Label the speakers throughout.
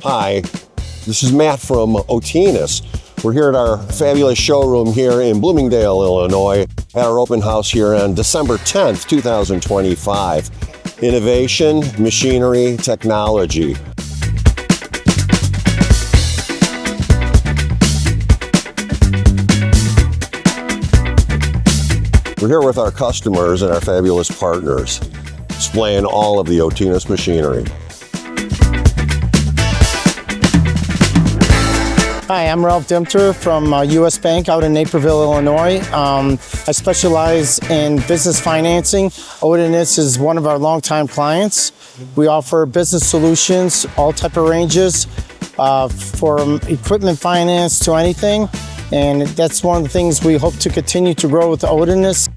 Speaker 1: Hi, this is Matt from Otinus. We're here at our fabulous showroom here in Bloomingdale, Illinois, at our open house here on December 10th, 2025. Innovation, machinery, technology. We're here with our customers and our fabulous partners, displaying all of the Otinus machinery.
Speaker 2: Hi, I'm Ralph Dimter from US Bank out in Naperville, Illinois. I specialize in business financing. Otinus is one of our longtime clients. We offer business solutions, all type of ranges, from equipment finance to anything. And that's one of the things we hope to continue to grow with Otinus.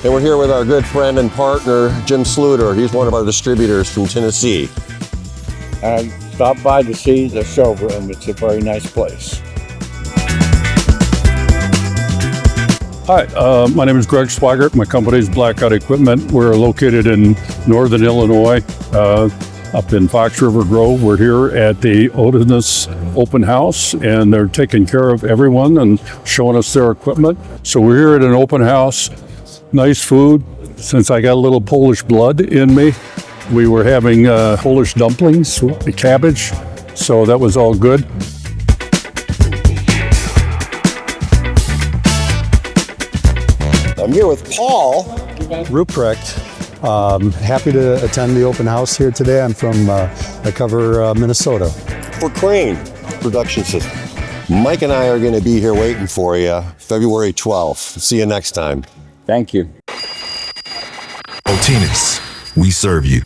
Speaker 1: And we're here with our good friend and partner, Jim Sluter. He's one of our distributors from Tennessee.
Speaker 3: I stopped by to see the showroom. It's a very nice place.
Speaker 4: Hi, my name is Greg Swigert. My company is Blackout Equipment. We're located in northern Illinois, up in Fox River Grove. We're here at the Otinus Open House, and they're taking care of everyone and showing us their equipment. So we're here at an open house. Nice food. Since I got a little Polish blood in me, we were having Polish dumplings, cabbage, so that was all good.
Speaker 1: I'm here with Paul.
Speaker 5: Ruprecht. Happy to attend the open house here today. I'm from, I cover Minnesota.
Speaker 1: For Crane Production System. Mike and I are going to be here waiting for you February 12th. See you next time.
Speaker 3: Thank you.
Speaker 6: Otinus, we serve you.